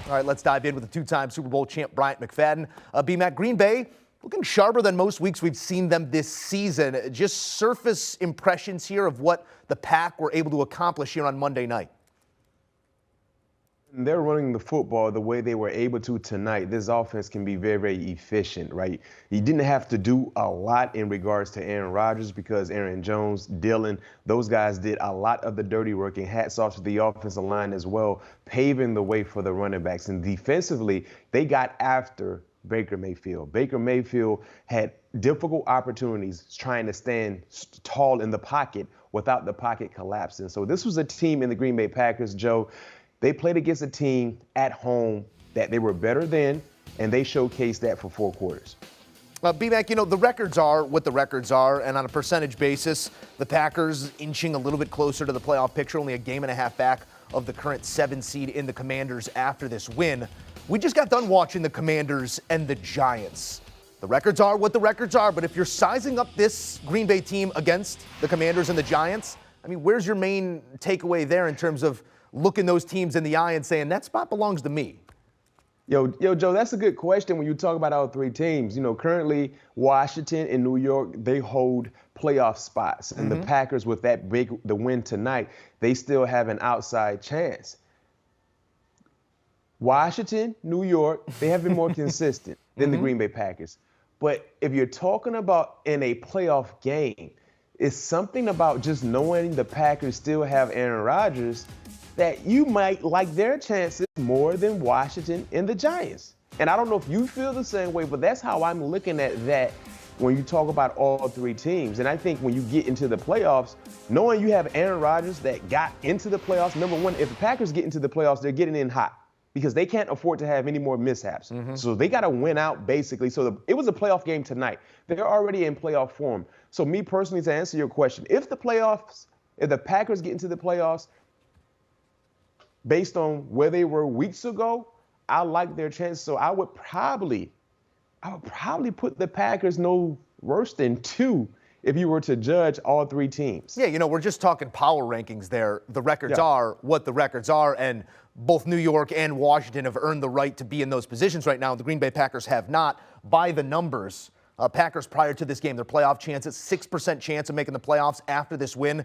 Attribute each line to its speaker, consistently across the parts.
Speaker 1: All right, let's dive in with the two-time Super Bowl champ Bryant McFadden. B-Mac, Green Bay looking sharper than most weeks we've seen them this season. Just surface impressions here of what the Pack were able to accomplish here on Monday night.
Speaker 2: They're running the football the way they were able to tonight. This offense can be very, very efficient, right? You didn't have to do a lot in regards to Aaron Rodgers because Aaron Jones, Dillon, those guys did a lot of the dirty work, and hats off to the offensive line as well, paving the way for the running backs. And defensively, they got after Baker Mayfield. Baker Mayfield had difficult opportunities trying to stand tall in the pocket without the pocket collapsing. So this was a team in the Green Bay Packers, Joe. They played against a team at home that they were better than, and they showcased that for 4 quarters.
Speaker 1: B-Mac, you know, the records are what the records are, and on a percentage basis, the Packers inching a little bit closer to the playoff picture, only a game and a half back of the current 7 seed in the Commanders after this win. We just got done watching the Commanders and the Giants. The records are what the records are, but if you're sizing up this Green Bay team against the Commanders and the Giants, I mean, where's your main takeaway there in terms of looking those teams in the eye and saying, that spot belongs to me?
Speaker 2: Yo, Joe, that's a good question when you talk about all 3 teams. You know, currently Washington and New York, they hold playoff spots. And the Packers, with the win tonight, they still have an outside chance. Washington, New York, they have been more consistent than the Green Bay Packers. But if you're talking about in a playoff game, it's something about just knowing the Packers still have Aaron Rodgers that you might like their chances more than Washington and the Giants. And I don't know if you feel the same way, but that's how I'm looking at that when you talk about all 3 teams. And I think when you get into the playoffs, knowing you have Aaron Rodgers that got into the playoffs, number one, if the Packers get into the playoffs, they're getting in hot because they can't afford to have any more mishaps. So they got to win out, basically. So it was a playoff game tonight. They're already in playoff form. So me personally, to answer your question, if the Packers get into the playoffs, based on where they were weeks ago, I like their chances. So I would probably put the Packers no worse than 2 if you were to judge all 3 teams.
Speaker 1: Yeah, you know, we're just talking power rankings there. The records are what the records are, and both New York and Washington have earned the right to be in those positions right now. The Green Bay Packers have not. By the numbers, Packers prior to this game, their playoff chances, 6% chance of making the playoffs after this win.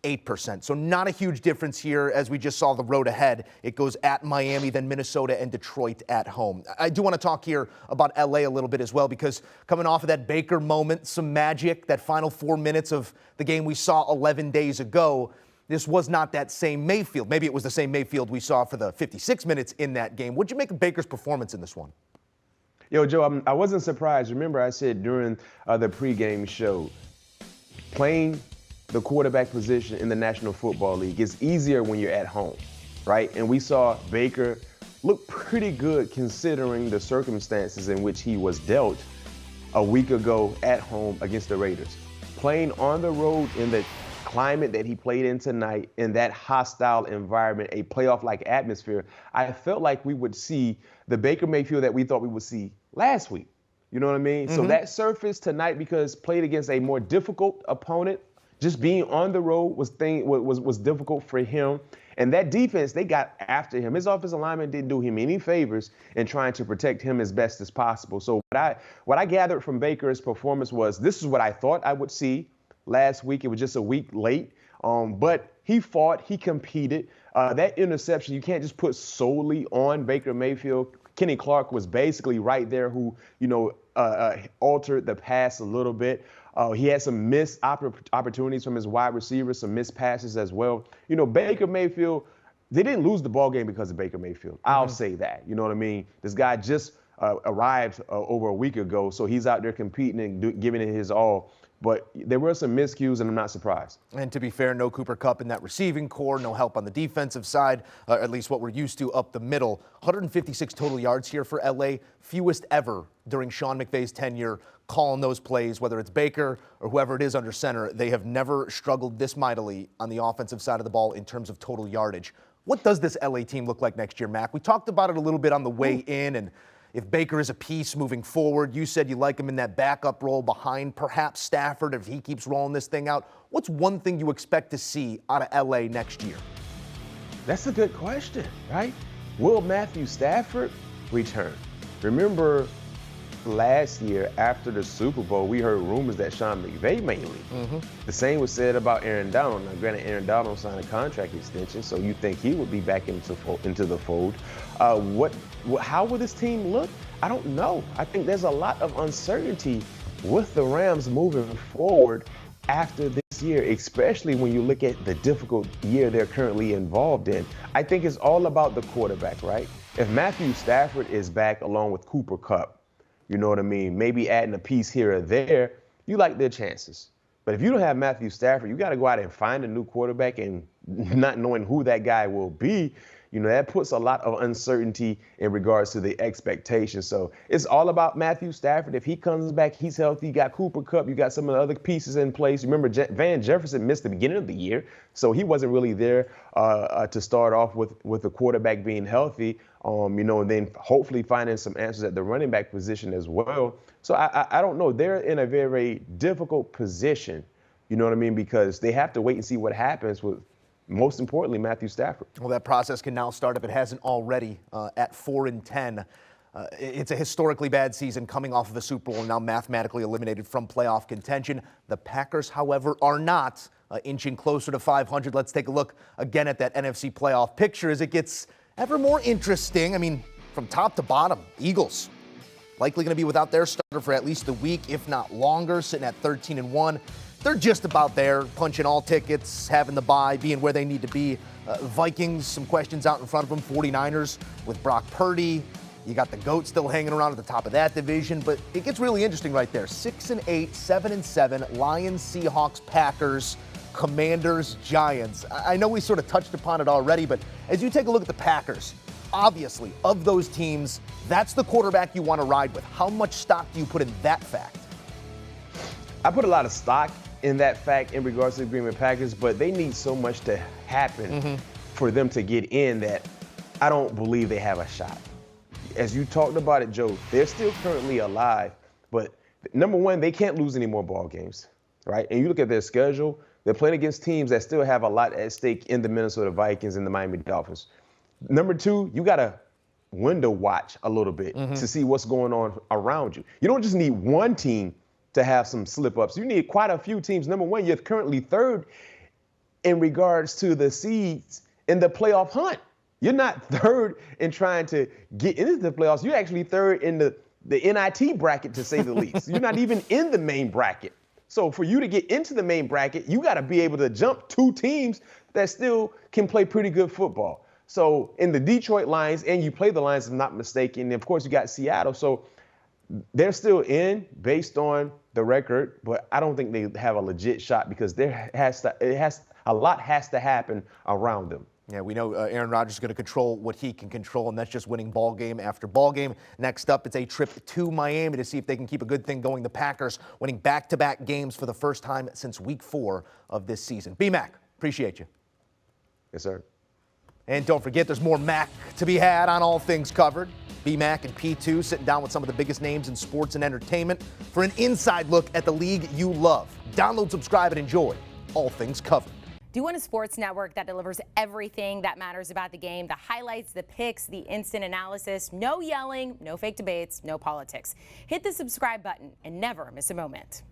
Speaker 1: 8%. So not a huge difference here as we just saw the road ahead. It goes at Miami, then Minnesota and Detroit at home. I do want to talk here about LA a little bit as well, because coming off of that Baker moment, some magic, that final 4 minutes of the game we saw 11 days ago, this was not that same Mayfield. Maybe it was the same Mayfield we saw for the 56 minutes in that game. What'd you make of Baker's performance in this one?
Speaker 2: Yo, Joe, I wasn't surprised. Remember I said during the pregame show, playing the quarterback position in the National Football League is easier when you're at home, right? And we saw Baker look pretty good considering the circumstances in which he was dealt a week ago at home against the Raiders. Playing on the road in the climate that he played in tonight, in that hostile environment, a playoff-like atmosphere, I felt like we would see the Baker Mayfield that we thought we would see last week. You know what I mean? So that surface tonight, because played against a more difficult opponent, just being on the road was difficult for him. And that defense, they got after him. His offensive lineman didn't do him any favors in trying to protect him as best as possible. So what I gathered from Baker's performance was this is what I thought I would see last week. It was just a week late. But he fought, he competed. That interception, you can't just put solely on Baker Mayfield. Kenny Clark was basically right there who, altered the pass a little bit. He had some missed opportunities from his wide receivers, some missed passes as well. You know, Baker Mayfield, they didn't lose the ball game because of Baker Mayfield. I'll say that. You know what I mean? This guy just arrived over a week ago, so he's out there competing and giving it his all. But there were some miscues, and I'm not surprised.
Speaker 1: And to be fair, no Cooper Kupp in that receiving core, no help on the defensive side, at least what we're used to up the middle. 156 total yards here for LA, fewest ever during Sean McVay's tenure calling those plays, whether it's Baker or whoever it is under center. They have never struggled this mightily on the offensive side of the ball in terms of total yardage. What does this LA team look like next year, Mac? We talked about it a little bit on the way in, and if Baker is a piece moving forward, you said you like him in that backup role behind perhaps Stafford if he keeps rolling this thing out. What's one thing you expect to see out of LA next year?
Speaker 2: That's a good question, right? Will Matthew Stafford return? Remember last year after the Super Bowl, we heard rumors that Sean McVay may leave. The same was said about Aaron Donald. Now, granted, Aaron Donald signed a contract extension, so you think he would be back into the fold. How will this team look? I don't know. I think there's a lot of uncertainty with the Rams moving forward after this year, especially when you look at the difficult year they're currently involved in. I think it's all about the quarterback, right? If Matthew Stafford is back along with Cooper Kupp, you know what I mean, maybe adding a piece here or there, you like their chances. But if you don't have Matthew Stafford, you got to go out and find a new quarterback, and not knowing who that guy will be, you know, that puts a lot of uncertainty in regards to the expectations. So it's all about Matthew Stafford. If he comes back, he's healthy. You got Cooper Kupp. You got some of the other pieces in place. Remember, Van Jefferson missed the beginning of the year, so he wasn't really there to start off with the quarterback being healthy. You know, and then hopefully finding some answers at the running back position as well. So I don't know. They're in a very difficult position, you know what I mean, because they have to wait and see what happens with, most importantly, Matthew Stafford.
Speaker 1: Well, that process can now start if it hasn't already at 4-10. It's a historically bad season coming off of the Super Bowl and now mathematically eliminated from playoff contention. The Packers, however, are not inching closer to 500. Let's take a look again at that NFC playoff picture as it gets ever more interesting. I mean, from top to bottom, Eagles likely going to be without their starter for at least a week, if not longer, sitting at 13-1. They're just about there, punching all tickets, having the bye, being where they need to be. Vikings, some questions out in front of them. 49ers with Brock Purdy. You got the GOAT still hanging around at the top of that division, but it gets really interesting right there. 6-8, 7-7, Lions, Seahawks, Packers, Commanders, Giants. I know we sort of touched upon it already, but as you take a look at the Packers, obviously, of those teams, that's the quarterback you want to ride with. How much stock do you put in that fact?
Speaker 2: I put a lot of stock in that fact in regards to the Green Bay Packers, but they need so much to happen for them to get in that I don't believe they have a shot. As you talked about it, Joe, they're still currently alive, but number one, they can't lose any more ball games, right? And you look at their schedule, they're playing against teams that still have a lot at stake in the Minnesota Vikings and the Miami Dolphins. Number two, you got to window watch a little bit to see what's going on around you. You don't just need one team to have some slip-ups. You need quite a few teams. Number one, you're currently third in regards to the seeds in the playoff hunt. You're not third in trying to get into the playoffs. You're actually third in the NIT bracket, to say the least. You're not even in the main bracket. So for you to get into the main bracket, you got to be able to jump two teams that still can play pretty good football. So in the Detroit Lions, and you play the Lions, if I'm not mistaken, and of course you got Seattle. So they're still in based on the record, but I don't think they have a legit shot because a lot has to happen around them.
Speaker 1: Yeah, we know Aaron Rodgers is going to control what he can control, and that's just winning ball game after ball game. Next up, it's a trip to Miami to see if they can keep a good thing going. The Packers winning back-to-back games for the first time since week 4 of this season. B-Mac, appreciate you.
Speaker 2: Yes, sir.
Speaker 1: And don't forget, there's more Mac to be had on All Things Covered. B-Mac and P2 sitting down with some of the biggest names in sports and entertainment for an inside look at the league you love. Download, subscribe, and enjoy All Things Covered.
Speaker 3: Do you want a sports network that delivers everything that matters about the game? The highlights, the picks, the instant analysis, no yelling, no fake debates, no politics. Hit the subscribe button and never miss a moment.